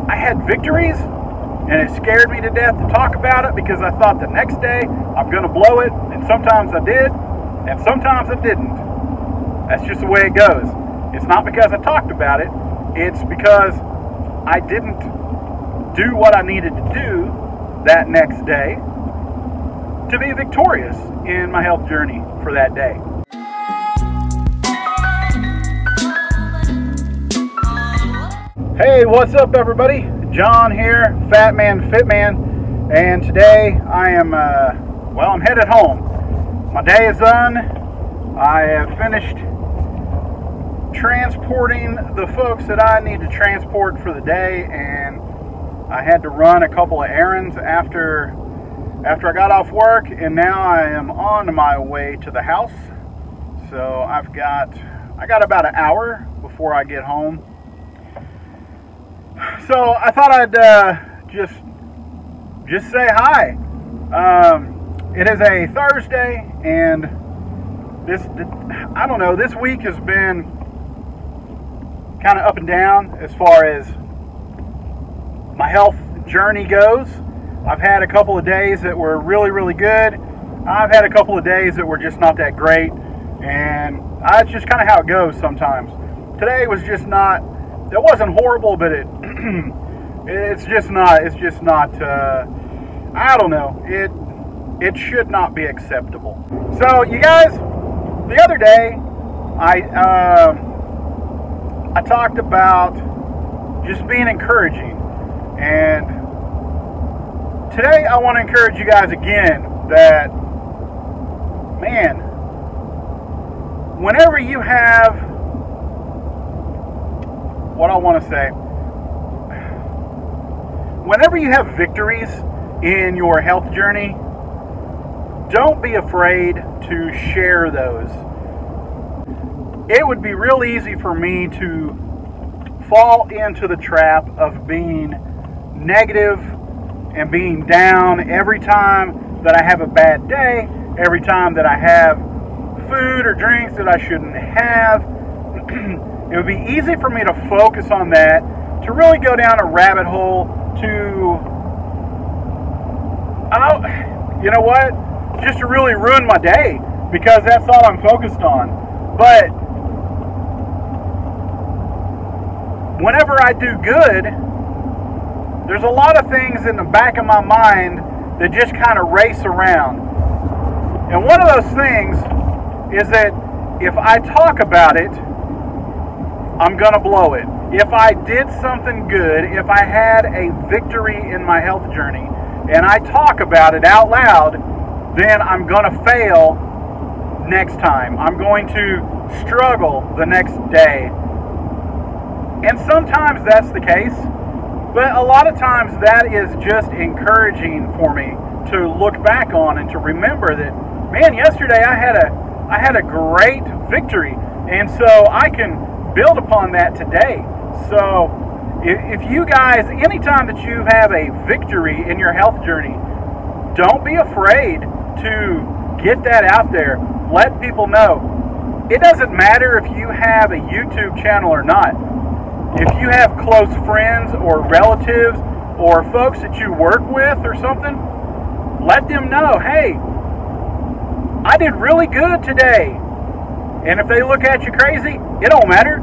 I had victories, and it scared me to death to talk about it because I thought the next day I'm going to blow it, and sometimes I did, and sometimes I didn't. That's just the way it goes. It's not because I talked about it, it's because I didn't do what I needed to do that next day to be victorious in my health journey for that day. Hey, what's up everybody? John here, Fat Man Fit Man, and today I am, I'm headed home. My day is done. I have finished transporting the folks that I need to transport for the day, and I had to run a couple of errands after I got off work, and now I am on my way to the house. So I got about an hour before I get home. So I thought I'd just say hi. It is a Thursday, and this week has been kind of up and down as far as my health journey goes. I've had a couple of days that were really, really good. I've had a couple of days that were just not that great, and it's just kind of how it goes sometimes. Today was just not. It wasn't horrible, but it's just not. I don't know. It should not be acceptable. So you guys, the other day, I talked about just being encouraging, and today I want to encourage you guys again that, man, whenever you have, whenever you have victories in your health journey, don't be afraid to share those. It would be real easy for me to fall into the trap of being negative and being down every time that I have a bad day, every time that I have food or drinks that I shouldn't have. It would be easy for me to focus on that, to really go down a rabbit hole, just to really ruin my day, because that's all I'm focused on. But whenever I do good, there's a lot of things in the back of my mind that just kind of race around. And one of those things is that if I talk about it, I'm going to blow it. If I did something good, if I had a victory in my health journey, and I talk about it out loud, then I'm going to fail next time. I'm going to struggle the next day. And sometimes that's the case, but a lot of times that is just encouraging for me to look back on and to remember that, man, yesterday I had a great victory, and so I can build upon that today. So if you guys, anytime that you have a victory in your health journey, don't be afraid to get that out there. Let people know. It doesn't matter if you have a YouTube channel or not. If you have close friends or relatives or folks that you work with or something, let them know, hey, I did really good today. And if they look at you crazy, it don't matter,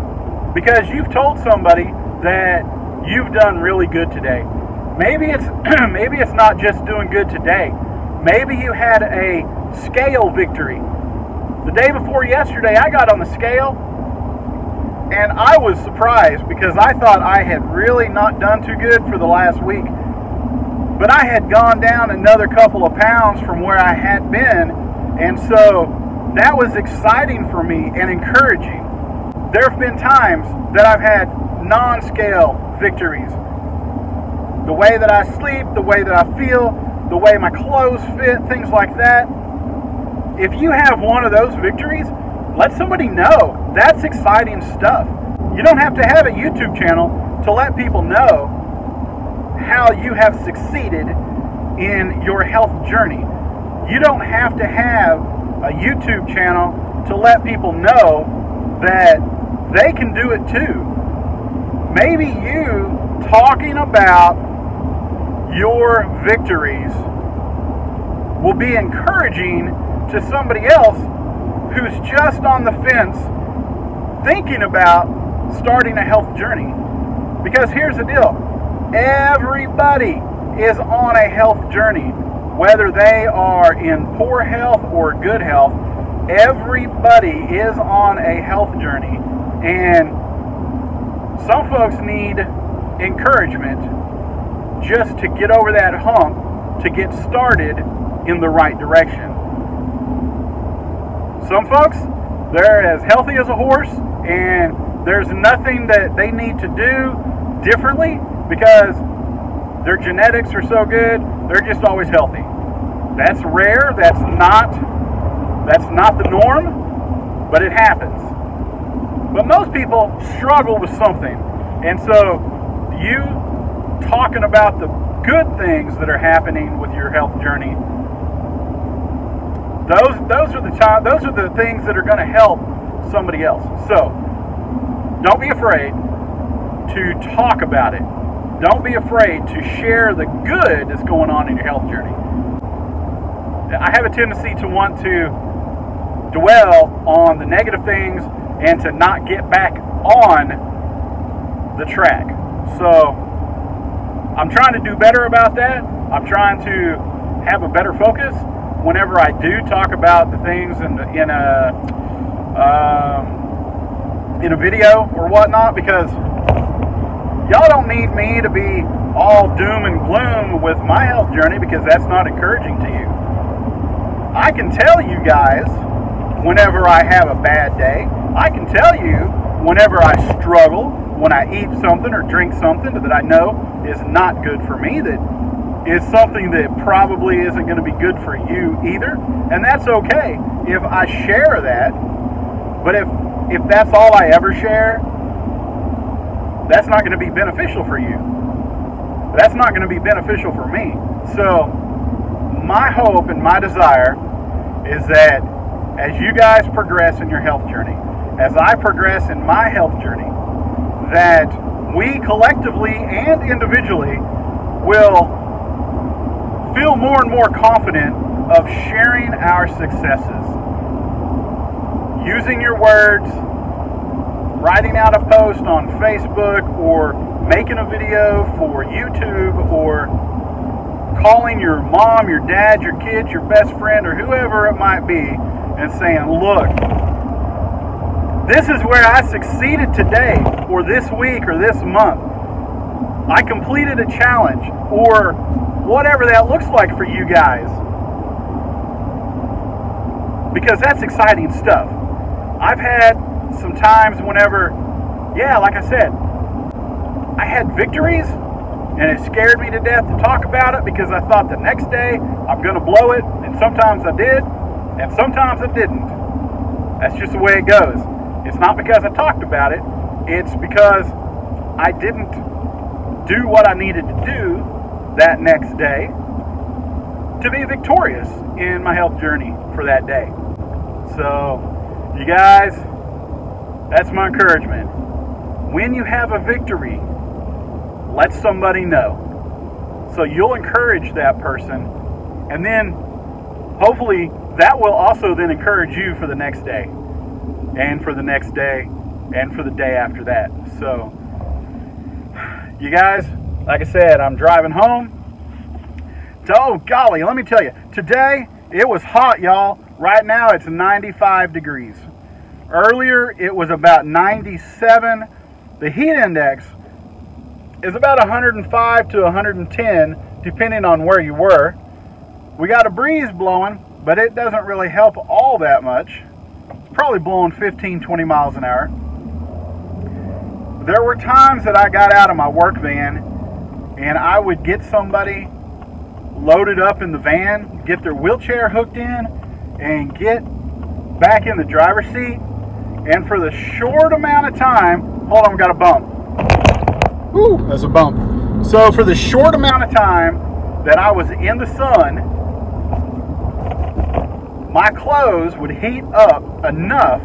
because you've told somebody that you've done really good today. Maybe it's not just doing good today. Maybe you had a scale victory. The day before yesterday, I got on the scale, and I was surprised because I thought I had really not done too good for the last week. But I had gone down another couple of pounds from where I had been, and so that was exciting for me and encouraging. There have been times that I've had non-scale victories. The way that I sleep, the way that I feel, the way my clothes fit, things like that. If you have one of those victories, let somebody know. That's exciting stuff. You don't have to have a YouTube channel to let people know how you have succeeded in your health journey. You don't have to have a YouTube channel to let people know that they can do it too. Maybe you talking about your victories will be encouraging to somebody else who's just on the fence thinking about starting a health journey. Because here's the deal, everybody is on a health journey, whether they are in poor health or good health. Everybody is on a health journey, and some folks need encouragement just to get over that hump, to get started in the right direction. Some folks, they're as healthy as a horse, and there's nothing that they need to do differently because their genetics are so good, they're just always healthy. That's rare, that's not the norm, but it happens. But most people struggle with something, and so you talking about the good things that are happening with your health journey, those are the things that are going to help somebody else. So don't be afraid to talk about it. Don't be afraid to share the good that's going on in your health journey. I have a tendency to want to dwell on the negative things and to not get back on the track. So I'm trying to do better about that. I'm trying to have a better focus whenever I do talk about the things in a video or whatnot, because y'all don't need me to be all doom and gloom with my health journey, because that's not encouraging to you. I can tell you guys whenever I have a bad day. I can tell you whenever I struggle, when I eat something or drink something that I know is not good for me, that is something that probably isn't going to be good for you either. And that's okay if I share that. But if that's all I ever share, that's not going to be beneficial for you. That's not going to be beneficial for me. So my hope and my desire is that as you guys progress in your health journey, as I progress in my health journey, that we collectively and individually will feel more and more confident of sharing our successes. Using your words, writing out a post on Facebook, or making a video for YouTube, or calling your mom, your dad, your kids, your best friend, or whoever it might be, and saying, look, this is where I succeeded today, or this week, or this month. I completed a challenge, or whatever that looks like for you guys. Because that's exciting stuff. I've had some times whenever, yeah, like I said, I had victories, and it scared me to death to talk about it, because I thought the next day I'm going to blow it, and sometimes I did, and sometimes I didn't. That's just the way it goes. It's not because I talked about it, it's because I didn't do what I needed to do that next day to be victorious in my health journey for that day. So, you guys, that's my encouragement. When you have a victory, let somebody know. So you'll encourage that person, and then hopefully that will also then encourage you for the next day, and for the next day, and for the day after that. So, you guys, like I said, I'm driving home. Oh, golly, let me tell you, today it was hot, y'all. Right now it's 95 degrees. Earlier it was about 97. The heat index is about 105 to 110, depending on where you were. We got a breeze blowing, but it doesn't really help all that much. It's probably blowing 15-20 miles an hour. There were times that I got out of my work van and I would get somebody loaded up in the van, get their wheelchair hooked in, and get back in the driver's seat. And for the short amount of time, hold on, we got a bump. Woo, that's a bump. So for the short amount of time that I was in the sun, my clothes would heat up enough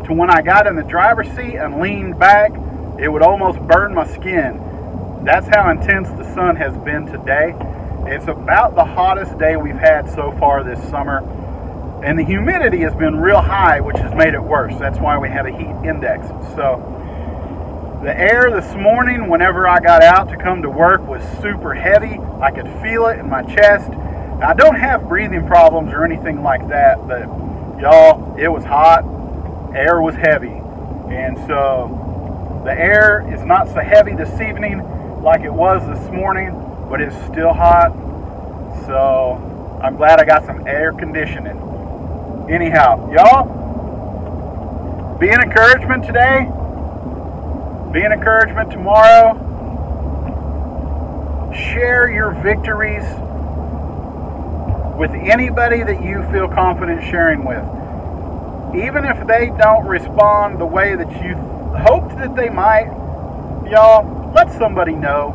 to when I got in the driver's seat and leaned back, it would almost burn my skin. That's how intense the sun has been today. It's about the hottest day we've had so far this summer. And the humidity has been real high, which has made it worse. That's why we have a heat index. So the air this morning, whenever I got out to come to work, was super heavy. I could feel it in my chest. I don't have breathing problems or anything like that, but y'all, it was hot. Air was heavy. And so the air is not so heavy this evening like it was this morning, but it's still hot. So I'm glad I got some air conditioning. Anyhow, y'all, be an encouragement today. Be an encouragement tomorrow. Share your victories with anybody that you feel confident sharing with. Even if they don't respond the way that you hoped that they might, y'all, let somebody know.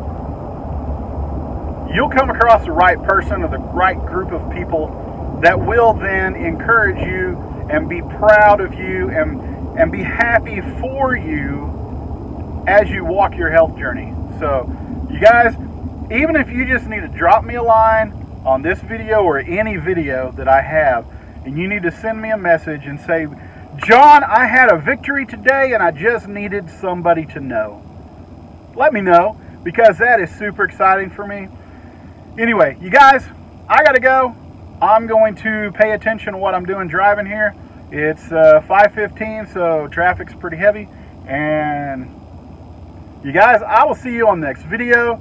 You'll come across the right person or the right group of people that will then encourage you and be proud of you and be happy for you as you walk your health journey. So, you guys, even if you just need to drop me a line on this video or any video that I have, and you need to send me a message and say, John, I had a victory today and I just needed somebody to know. Let me know, because that is super exciting for me. Anyway, you guys, I gotta go. I'm going to pay attention to what I'm doing driving here. It's 5:15, so traffic's pretty heavy. And you guys, I will see you on the next video.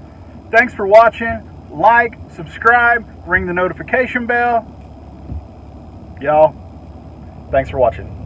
Thanks for watching. Like, subscribe, ring the notification bell. Y'all, thanks for watching.